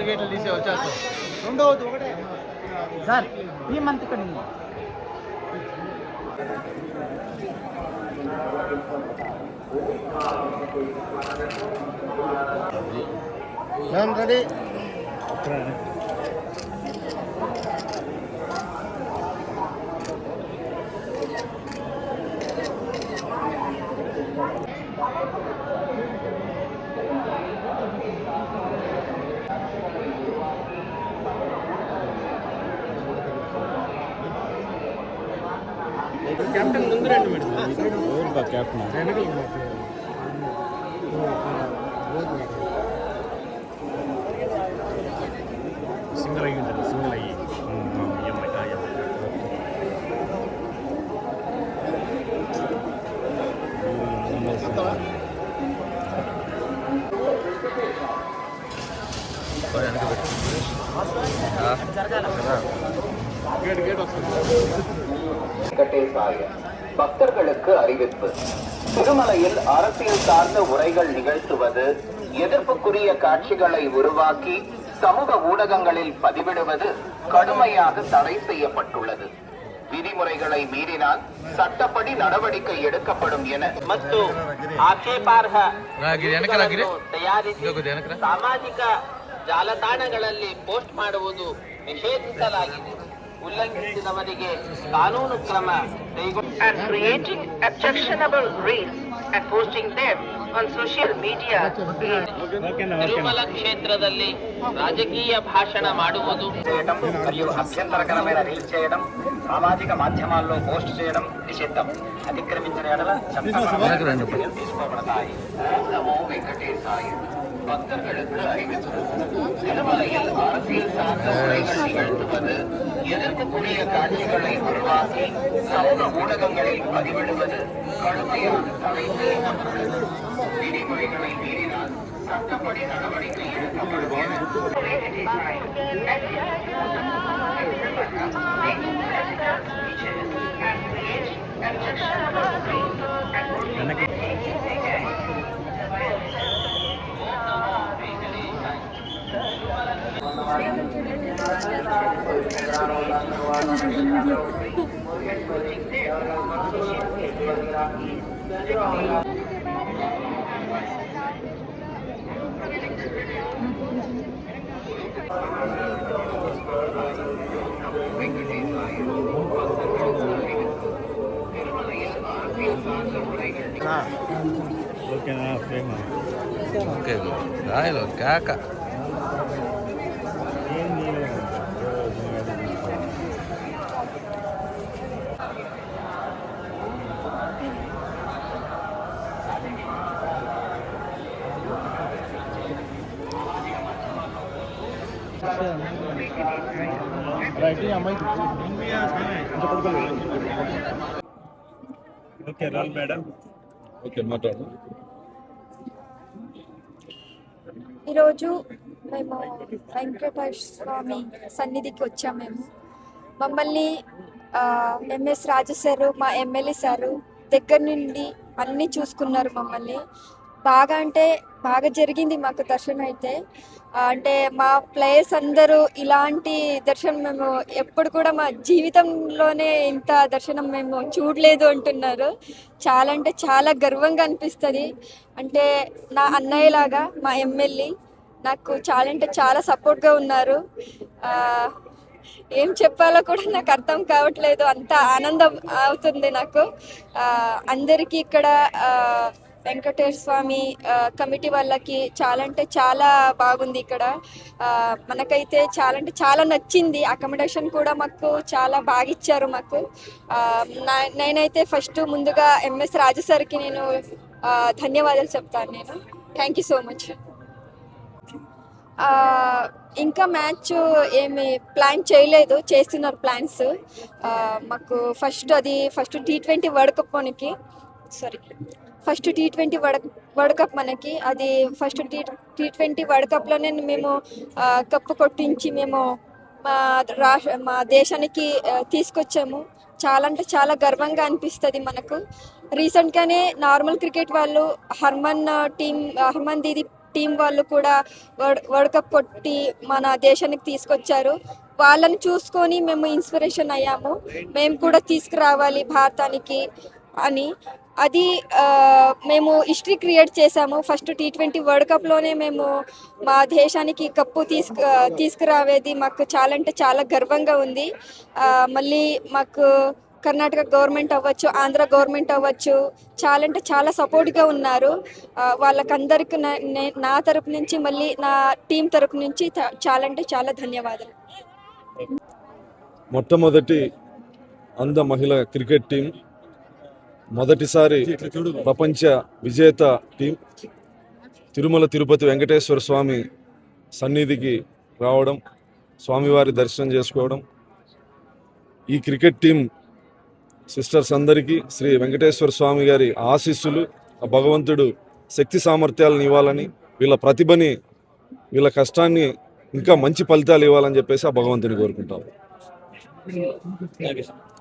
వికెట్లు తీసే వచ్చేస్తాం. రెండవది ఒకటే సార్ ఈ మంత్ ఇక్కడ రెడీ कैप्टन ముందు రండి మేడం ఓవర్ బా कैप्टन సింగిల్ అయ్యి ఉంటుంది సింగిల్ అయ్యి பக்தர்களுக்கு அறிவிப்பு. திருமலையில் அரசியல் சார்ந்த உரைகள் நிகழ்த்துவது, எதிர்ப்புக்குரிய காட்சிகளை உருவாக்கி சமூக ஊடகங்களில் பதிவிடுவது கடுமையாக தடை செய்யப்பட்டுள்ளது. விதிமுறைகளை மீறினால் சட்டப்படி நடவடிக்கை எடுக்கப்படும் என ಮತ್ತು ಆಕ್ಷೇಪಾರ್ಹ ತಯಾರಿಸಿ ಸಾಮಾಜಿಕ ಜಾಲತಾಣಗಳಲ್ಲಿ ಪೋಸ್ಟ್ ಮಾಡುವುದು ನಿಷೇಧಿಸಲಾಗಿದೆ. ಉಲ್ಲಂಘಿಸಿದವರಿಗೆ ಕಾನೂನು ಕ್ರಮ and creating objectionable reels and posting them on social media. Tirumala క్షేత్రದಲ್ಲಿ రాజకీయ భాషణ ಮಾಡುವುದು మరియు అభ్యంతరకరమైన రీల్స్ చేయడం, సామాజిక మాధ్యమాల్లో పోస్ట్ చేయడం నిషిద్ధం. అతిక్రమించిన ఎడల చట్టపరమైన తీసుకోబడతాయి. నమో వెంకటేశాయ. பக்தர்களுக்கு அறிவிப்பு. திருமலையில் அரசியல் சார்ந்த உரைகள் நிகழ்த்துவது, எதிர்ப்புக்குரிய காட்சிகளை உருவாக்கி சமூக ஊடகங்களில் பதிவிடுவது கடுமையாக தடை செய்யப்பட்டுள்ளது. விதிமுறைகளை மீறினால் சட்டப்படி நடவடிக்கை எடுக்கப்படும் ఓకేనా ప్రేమ ఓకే రాయలో కాక ఓకే రాల్ మేడం ఓకే మాట్లాడు. ఈరోజు మేము వెంకటేశ్వర స్వామి సన్నిధికి వచ్చాము. మమ్మల్ని ఎంఎస్ రాజు సారు, మా ఎమ్మెల్యే సారు దగ్గర నుండి అన్నీ చూసుకున్నారు. మమ్మల్ని బాగా జరిగింది మాకు దర్శనం అయితే. అంటే మా ప్లేయర్స్ అందరూ ఇలాంటి దర్శనం మేము ఎప్పుడు కూడా మా జీవితంలోనే ఇంత దర్శనం మేము చూడలేదు అంటున్నారు. చాలా అంటే చాలా గర్వంగా అనిపిస్తుంది. అంటే నా అన్నయ్యలాగా మా ఎమ్మెల్యే నాకు చాలా అంటే చాలా సపోర్ట్గా ఉన్నారు. ఏం చెప్పాలో కూడా నాకు అర్థం కావట్లేదు, అంత ఆనందం అవుతుంది నాకు. అందరికీ ఇక్కడ వెంకటేశ్వర స్వామి కమిటీ వాళ్ళకి చాలా అంటే చాలా బాగుంది. ఇక్కడ మనకైతే చాలా అంటే చాలా నచ్చింది. అకామిడేషన్ కూడా మాకు చాలా బాగా ఇచ్చారు మాకు. నేనైతే ఫస్ట్ ముందుగా ఎంఎస్ రాజు సార్కి నేను ధన్యవాదాలు చెప్తాను. నేను థ్యాంక్ యూ సో మచ్. ఇంకా మ్యాచ్ ఏమి ప్లాన్ చేయలేదు, చేస్తున్నారు ప్లాన్స్. మాకు ఫస్ట్ T20 వరల్డ్ కప్ మనకి ఫస్ట్ T20 వరల్డ్ కప్ మనకి అది ఫస్ట్ T20 వరల్డ్ కప్లోనే మేము కప్పు కొట్టించి మేము మా దేశానికి తీసుకొచ్చాము. చాలా అంటే చాలా గర్వంగా అనిపిస్తుంది మనకు. రీసెంట్గానే నార్మల్ క్రికెట్ వాళ్ళు హర్మన్ దీది టీం వాళ్ళు కూడా వరల్డ్ కప్ కొట్టి మన దేశానికి తీసుకొచ్చారు. వాళ్ళని చూసుకొని మేము ఇన్స్పిరేషన్ అయ్యాము, మేము కూడా తీసుకురావాలి భారతానికి అని. అది మేము హిస్టరీ క్రియేట్ చేసాము. ఫస్ట్ T20 వరల్డ్ కప్లోనే మేము మా దేశానికి కప్పు తీసుకురావేది మాకు చాలా అంటే చాలా గర్వంగా ఉంది. మళ్ళీ మాకు కర్ణాటక గవర్నమెంట్ అవ్వచ్చు, ఆంధ్ర గవర్నమెంట్ అవ్వచ్చు, చాలా అంటే చాలా సపోర్ట్గా ఉన్నారు. వాళ్ళకందరికి నా తరపు నుంచి మళ్ళీ నా టీం తరపు నుంచి చాలా అంటే చాలా ధన్యవాదాలు. మొట్టమొదటి అంధ మహిళ క్రికెట్ టీం, మొదటిసారి ప్రపంచ విజేత టీం తిరుమల తిరుపతి వెంకటేశ్వర స్వామి సన్నిధికి రావడం, స్వామివారి దర్శనం చేసుకోవడం. ఈ క్రికెట్ టీం సిస్టర్స్ అందరికీ శ్రీ వెంకటేశ్వర స్వామి గారి ఆశీస్సులు, ఆ భగవంతుడు శక్తి సామర్థ్యాలను ఇవ్వాలని, వీళ్ళ ప్రతిభని, వీళ్ళ కష్టాన్ని ఇంకా మంచి ఫలితాలు ఇవ్వాలని చెప్పేసి ఆ భగవంతుని కోరుకుంటాం.